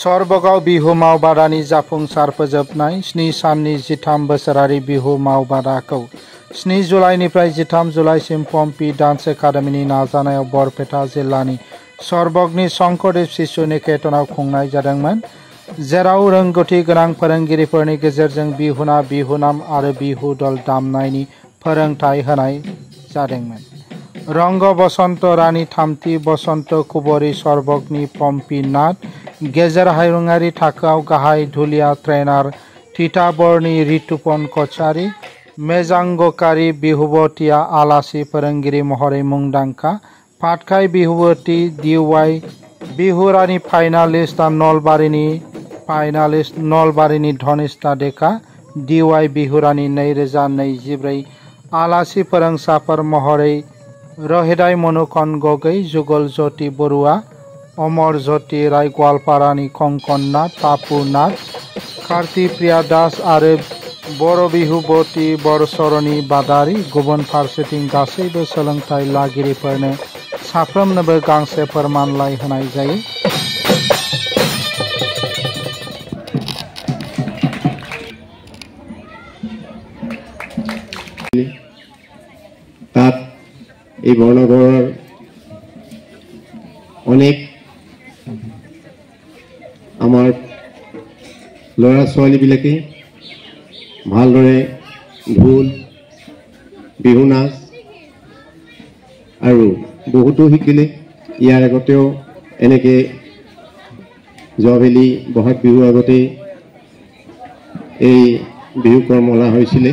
सरबगाव बिहु मावबादानि जाफुंसार फोजोबनाय 7 साननि 13 बोसोरारि बिहु मावबादाखौ 7 जुलाइनिफ्राय 13 जुलाइसिम पम्पी डान्स एकाडेमीनि नाजानायाव बरपेटा जिल्लानि सरबगनि शंकरदेव शिशु निकेतनाव खुंनाय जादोंमोन, जेराव रोंगौथि गोनां फोरोंगिरिफोरनि गेजेरजों बिहुनाम आरो बिहु दल दामनायनि फोरोंथाय होनाय जादोंमोन। रंग बसंत रानी थामथि बसंत कुबरी सरबगनि पम्पी नाथ, गेजेर हायुंआरि थाखोआव गाहाय धुलिया ट्रेनार तिताबरनि रितुपन कछारी, मेजांगकारि बिहुबतीया आलासि फोरोंगिरि महरै मुंदांखा, पाटखाय बिहुबती DY बिहुरानि फाइनालिस्टा नलबारिनि फाइनालिस्ट नलबारिनि धनिष्ठा डेका, DY बिहुरानि 2024 आलासि फोरोंसाफोर महरै रहिदाय मनुकन गगৈ, जुगल ज्योति बरुवा, अमर ज्योति राय गवालपारानि कंकन नाथ, पापु नाथ, कार्ति प्रिया दास आरो बर' बिहुबती बरसरनि बादारि। गुबुन फारसेथिं गासैबो सोलोंथाय लागिरिफोरनो साफ्रोमनोबो गांसे फोरमानलाइ होनाय जायो। তাত এই বৰ্ণঘৰৰ অনেক আমাৰ ল'ৰা ছোৱালীবিলাকে ভালদৰে ঢোল, বিহু নাচ আৰু বহুতো শিকিলে। ইয়াৰ আগতেও এনেকৈ যোৱাবেলি বহাগ বিহুৰ আগতে এই বিহু কৰ্মশালা হৈছিলে।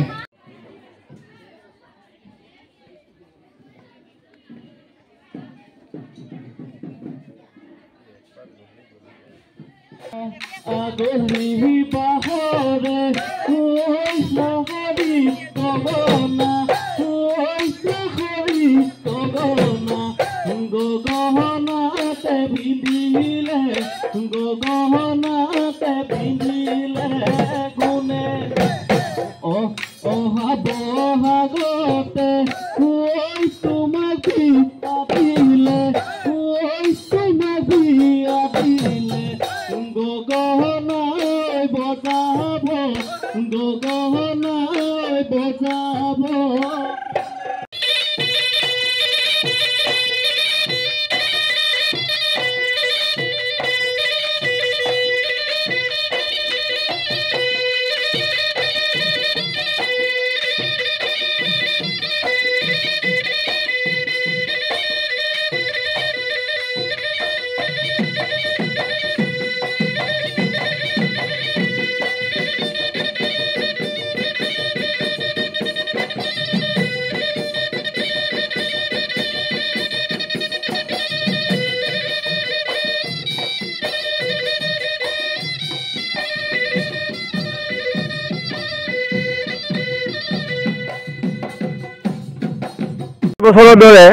বছৰৰ দৰে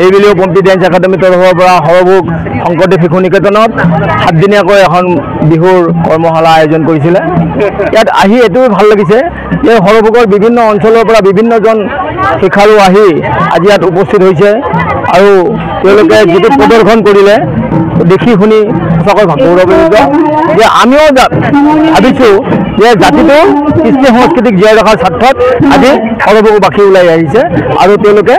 এইবেলিও পম্পী ডান্স একাডেমীৰ তৰফৰ পৰা সৰভোগ শংকৰদেৱ শিশু নিকেতনত 7 দিনীয়াকৈ এখন বিহুৰ কৰ্মশালা আয়োজন কৰিছিলে। ইয়াত আহি এইটো ভাল লাগিছে যে সৰভোগৰ বিভিন্ন অঞ্চলৰ পৰা বিভিন্নজন শিক্ষাৰু আহি আজি ইয়াত উপস্থিত হৈছে আৰু তেওঁলোকে যিটো প্ৰদৰ্শন কৰিলে দেখি শুনি সঁচাকৈ গৌৰৱান্বিত যে আমিও ভাবিছোঁ যে জাতিটো কৃষ্টি সংস্কৃতিক জীয়াই ৰখাৰ স্বাৰ্থত আজি সৰভোগবাসী ওলাই আহিছে আৰু তেওঁলোকে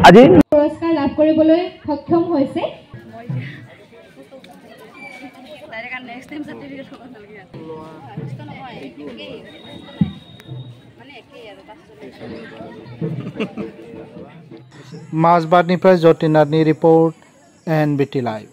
আজি পুৰস্কাৰ লাভ কৰিবলৈ সক্ষম হৈছে। মাজবাটনিफ्राय जतिनाथनि रिपर्ट NBT लाइव।